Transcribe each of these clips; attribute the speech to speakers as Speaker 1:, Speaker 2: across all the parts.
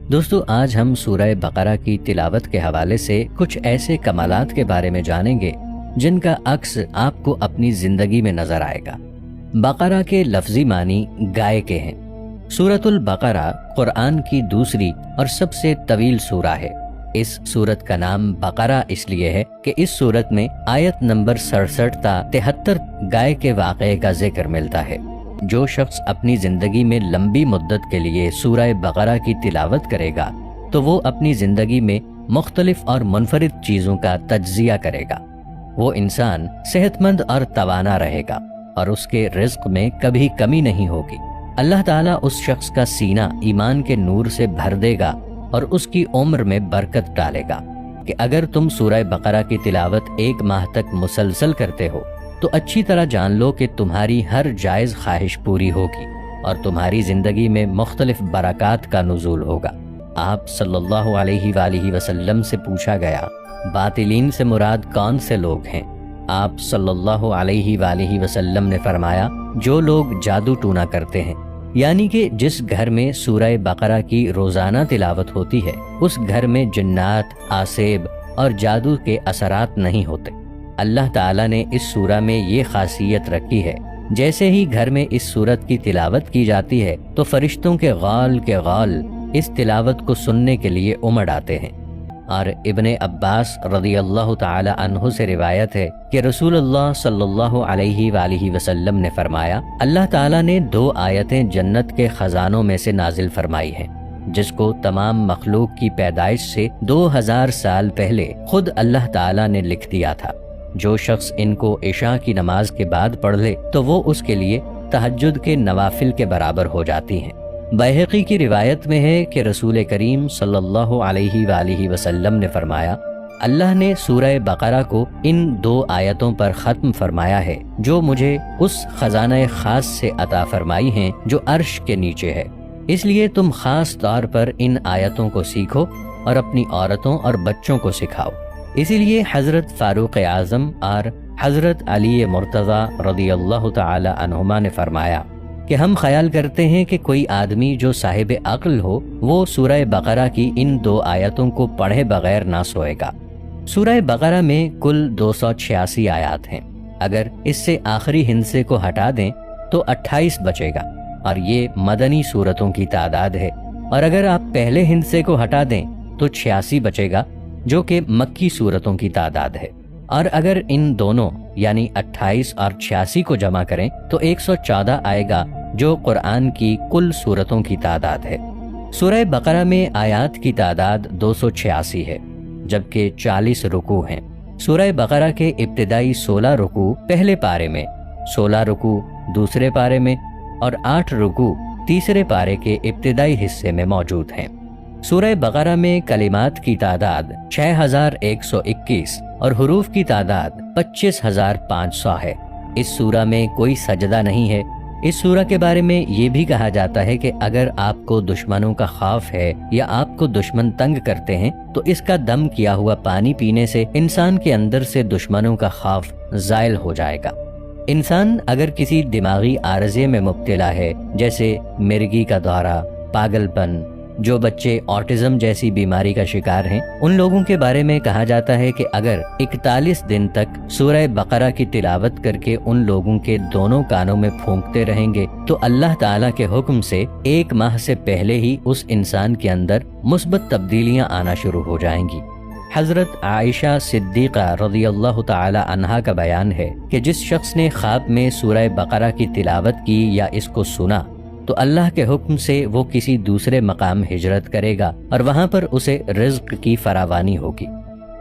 Speaker 1: دوستو، آج ہم سورہ بقرہ کی تلاوت کے حوالے سے کچھ ایسے کمالات کے بارے میں جانیں گے جن کا عکس آپ کو اپنی زندگی میں نظر آئے گا۔ بقرہ کے لفظی معنی گائے کے ہیں۔ سورۃ البقرہ قرآن کی دوسری اور سب سے طویل سورہ ہے۔ اس سورت کا نام بقرہ اس لیے ہے کہ اس سورت میں آیت نمبر 67 تا 73 گائے کے واقعے کا ذکر ملتا ہے۔ جو شخص اپنی زندگی میں لمبی مدت کے لیے سورہ بقرہ کی تلاوت کرے گا تو وہ اپنی زندگی میں مختلف اور منفرد چیزوں کا تجزیہ کرے گا۔ وہ انسان صحت مند اور توانا رہے گا اور اس کے رزق میں کبھی کمی نہیں ہوگی۔ اللہ تعالیٰ اس شخص کا سینہ ایمان کے نور سے بھر دے گا اور اس کی عمر میں برکت ڈالے گا کہ اگر تم سورہ بقرہ کی تلاوت 1 ماہ تک مسلسل کرتے ہو تو اچھی طرح جان لو کہ تمہاری ہر جائز خواہش پوری ہوگی اور تمہاری زندگی میں مختلف برکات کا نزول ہوگا۔ آپ صلی اللہ علیہ وآلہ وسلم سے پوچھا گیا، باطلین سے مراد کون سے لوگ ہیں؟ آپ صلی اللہ علیہ وآلہ وسلم نے فرمایا، جو لوگ جادو ٹونا کرتے ہیں، یعنی کہ جس گھر میں سورہ بقرہ کی روزانہ تلاوت ہوتی ہے اس گھر میں جنات، آسیب اور جادو کے اثرات نہیں ہوتے۔ اللہ تعالیٰ نے اس سورہ میں یہ خاصیت رکھی ہے، جیسے ہی گھر میں اس سورت کی تلاوت کی جاتی ہے تو فرشتوں کے غال اس تلاوت کو سننے کے لیے امڑ آتے ہیں۔ اور ابن عباس رضی اللہ تعالی عنہ سے روایت ہے کہ رسول اللہ صلی اللہ علیہ وآلہ وسلم نے فرمایا، اللہ تعالیٰ نے 2 آیتیں جنت کے خزانوں میں سے نازل فرمائی ہیں جس کو تمام مخلوق کی پیدائش سے 2000 سال پہلے خود اللہ تعالیٰ نے لکھ دیا تھا۔ جو شخص ان کو عشاء کی نماز کے بعد پڑھ لے تو وہ اس کے لیے تہجد کے نوافل کے برابر ہو جاتی ہیں۔ بیہقی کی روایت میں ہے کہ رسول کریم صلی اللہ علیہ وآلہ وسلم نے فرمایا، اللہ نے سورہ بقرہ کو ان 2 آیتوں پر ختم فرمایا ہے جو مجھے اس خزانہ خاص سے عطا فرمائی ہیں جو عرش کے نیچے ہے، اس لیے تم خاص طور پر ان آیتوں کو سیکھو اور اپنی عورتوں اور بچوں کو سکھاؤ۔ اسی لیے حضرت فاروق اعظم اور حضرت علی مرتضی رضی اللہ تعالی عنہما نے فرمایا کہ ہم خیال کرتے ہیں کہ کوئی آدمی جو صاحب عقل ہو وہ سورہ بقرہ کی ان 2 آیتوں کو پڑھے بغیر نہ سوئے گا۔ سورہ بقرہ میں کل 286 آیات ہیں۔ اگر اس سے آخری ہندسے کو ہٹا دیں تو 28 بچے گا اور یہ مدنی سورتوں کی تعداد ہے، اور اگر آپ پہلے ہندسے کو ہٹا دیں تو 86 بچے گا جو کہ مکی سورتوں کی تعداد ہے، اور اگر ان دونوں یعنی 28 اور 86 کو جمع کریں تو 114 آئے گا جو قرآن کی کل سورتوں کی تعداد ہے۔ سورہ بقرہ میں آیات کی تعداد 286 ہے جبکہ 40 رکوع ہیں۔ سورہ بقرہ کے ابتدائی 16 رکوع پہلے پارے میں، 16 رکوع دوسرے پارے میں اور 8 رکوع تیسرے پارے کے ابتدائی حصے میں موجود ہیں۔ سورہ بقرہ میں کلمات کی تعداد 6121 اور حروف کی تعداد 25500 ہے۔ اس سورہ میں کوئی سجدہ نہیں ہے۔ اس سورہ کے بارے میں یہ بھی کہا جاتا ہے کہ اگر آپ کو دشمنوں کا خوف ہے یا آپ کو دشمن تنگ کرتے ہیں تو اس کا دم کیا ہوا پانی پینے سے انسان کے اندر سے دشمنوں کا خوف زائل ہو جائے گا۔ انسان اگر کسی دماغی عارضے میں مبتلا ہے جیسے مرگی کا دورہ، پاگل پن، جو بچے آٹزم جیسی بیماری کا شکار ہیں، ان لوگوں کے بارے میں کہا جاتا ہے کہ اگر 41 دن تک سورہ بقرہ کی تلاوت کر کے ان لوگوں کے دونوں کانوں میں پھونکتے رہیں گے تو اللہ تعالیٰ کے حکم سے 1 ماہ سے پہلے ہی اس انسان کے اندر مثبت تبدیلیاں آنا شروع ہو جائیں گی۔ حضرت عائشہ صدیقہ رضی اللہ تعالی عنہا کا بیان ہے کہ جس شخص نے خواب میں سورہ بقرہ کی تلاوت کی یا اس کو سنا تو اللہ کے حکم سے وہ کسی دوسرے مقام ہجرت کرے گا اور وہاں پر اسے رزق کی فراوانی ہوگی۔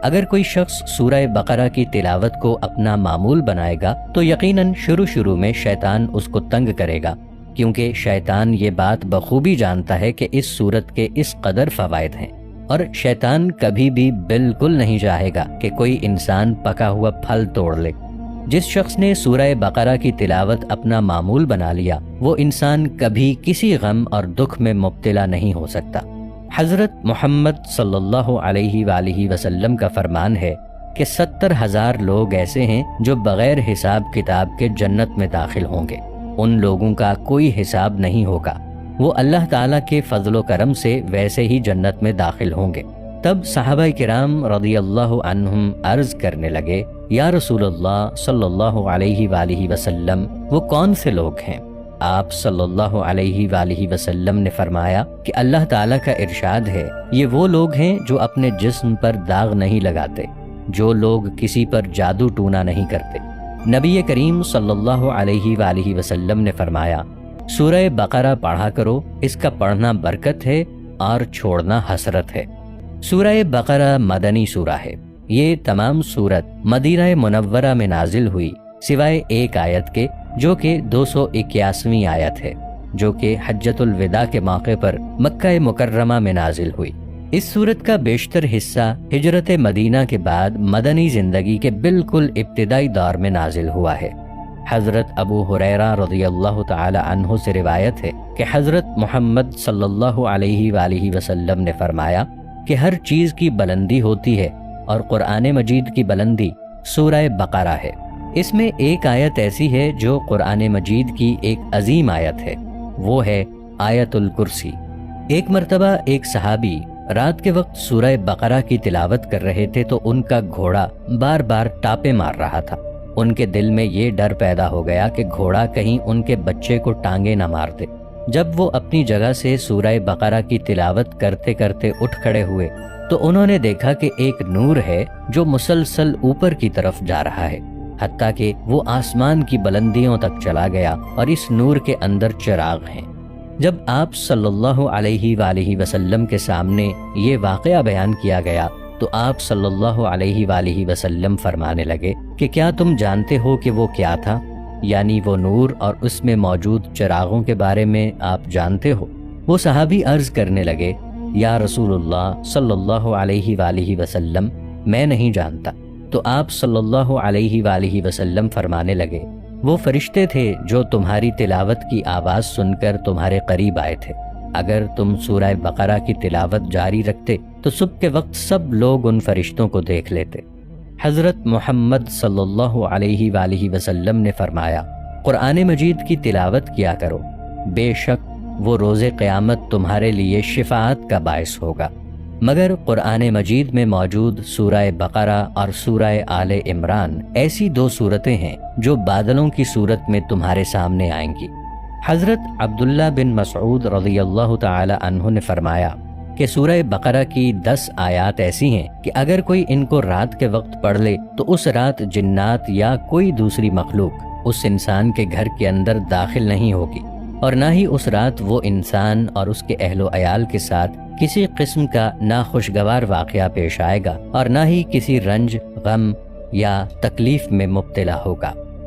Speaker 1: اگر کوئی شخص سورہ بقرہ کی تلاوت کو اپنا معمول بنائے گا تو یقیناً شروع میں شیطان اس کو تنگ کرے گا، کیونکہ شیطان یہ بات بخوبی جانتا ہے کہ اس سورت کے اس قدر فوائد ہیں، اور شیطان کبھی بھی بالکل نہیں چاہے گا کہ کوئی انسان پکا ہوا پھل توڑ لے۔ جس شخص نے سورہ بقرہ کی تلاوت اپنا معمول بنا لیا وہ انسان کبھی کسی غم اور دکھ میں مبتلا نہیں ہو سکتا۔ حضرت محمد صلی اللہ علیہ وآلہ وسلم کا فرمان ہے کہ 70,000 لوگ ایسے ہیں جو بغیر حساب کتاب کے جنت میں داخل ہوں گے۔ ان لوگوں کا کوئی حساب نہیں ہوگا۔ وہ اللہ تعالیٰ کے فضل و کرم سے ویسے ہی جنت میں داخل ہوں گے۔ تب صحابہ کرام رضی اللہ عنہم عرض کرنے لگے، یا رسول اللہ صلی اللہ علیہ وآلہ وسلم، وہ کون سے لوگ ہیں؟ آپ صلی اللہ علیہ وآلہ وسلم نے فرمایا کہ اللہ تعالیٰ کا ارشاد ہے، یہ وہ لوگ ہیں جو اپنے جسم پر داغ نہیں لگاتے، جو لوگ کسی پر جادو ٹونا نہیں کرتے۔ نبی کریم صلی اللہ علیہ وآلہ وسلم نے فرمایا، سورہ بقرہ پڑھا کرو، اس کا پڑھنا برکت ہے اور چھوڑنا حسرت ہے۔ سورہ بقرہ مدنی سورہ ہے۔ یہ تمام سورت مدینہ منورہ میں نازل ہوئی، سوائے ایک آیت کے جو کہ 281ویں آیت ہے، جو کہ حجۃ الوداع کے موقع پر مکہ مکرمہ میں نازل ہوئی۔ اس سورت کا بیشتر حصہ ہجرت مدینہ کے بعد مدنی زندگی کے بالکل ابتدائی دور میں نازل ہوا ہے۔ حضرت ابو ہریرہ رضی اللہ تعالی عنہ سے روایت ہے کہ حضرت محمد صلی اللہ علیہ وآلہ وسلم نے فرمایا کہ ہر چیز کی بلندی ہوتی ہے اور قرآن مجید کی بلندی سورہ بقرہ ہے۔ اس میں ایک آیت ایسی ہے جو قرآن مجید کی ایک عظیم آیت ہے، وہ ہے آیت الکرسی۔ ایک مرتبہ ایک صحابی رات کے وقت سورہ بقرہ کی تلاوت کر رہے تھے تو ان کا گھوڑا بار بار ٹاپے مار رہا تھا۔ ان کے دل میں یہ ڈر پیدا ہو گیا کہ گھوڑا کہیں ان کے بچے کو ٹانگے نہ مار دے۔ جب وہ اپنی جگہ سے سورہ بقرہ کی تلاوت کرتے کرتے اٹھ کھڑے ہوئے تو انہوں نے دیکھا کہ ایک نور ہے جو مسلسل اوپر کی طرف جا رہا ہے، حتیٰ کہ وہ آسمان کی بلندیوں تک چلا گیا اور اس نور کے اندر چراغ ہیں۔ جب آپ صلی اللہ علیہ وآلہ وسلم کے سامنے یہ واقعہ بیان کیا گیا تو آپ صلی اللہ علیہ وآلہ وسلم فرمانے لگے کہ کیا تم جانتے ہو کہ وہ کیا تھا؟ یعنی وہ نور اور اس میں موجود چراغوں کے بارے میں آپ جانتے ہو؟ وہ صحابی عرض کرنے لگے، یا رسول اللہ صلی اللہ علیہ وآلہ وسلم، میں نہیں جانتا۔ تو آپ صلی اللہ علیہ وآلہ وسلم فرمانے لگے، وہ فرشتے تھے جو تمہاری تلاوت کی آواز سن کر تمہارے قریب آئے تھے۔ اگر تم سورہ بقرہ کی تلاوت جاری رکھتے تو صبح کے وقت سب لوگ ان فرشتوں کو دیکھ لیتے۔ حضرت محمد صلی اللہ علیہ وآلہ وسلم نے فرمایا، قرآن مجید کی تلاوت کیا کرو، بے شک وہ روز قیامت تمہارے لیے شفاعت کا باعث ہوگا۔ مگر قرآن مجید میں موجود سورہ بقرہ اور سورہ آل عمران ایسی دو صورتیں ہیں جو بادلوں کی صورت میں تمہارے سامنے آئیں گی۔ حضرت عبداللہ بن مسعود رضی اللہ تعالی عنہ نے فرمایا کہ سورہ بقرہ کی 10 آیات ایسی ہیں کہ اگر کوئی ان کو رات کے وقت پڑھ لے تو اس رات جنات یا کوئی دوسری مخلوق اس انسان کے گھر کے اندر داخل نہیں ہوگی، اور نہ ہی اس رات وہ انسان اور اس کے اہل و عیال کے ساتھ کسی قسم کا ناخوشگوار واقعہ پیش آئے گا، اور نہ ہی کسی رنج، غم یا تکلیف میں مبتلا ہوگا۔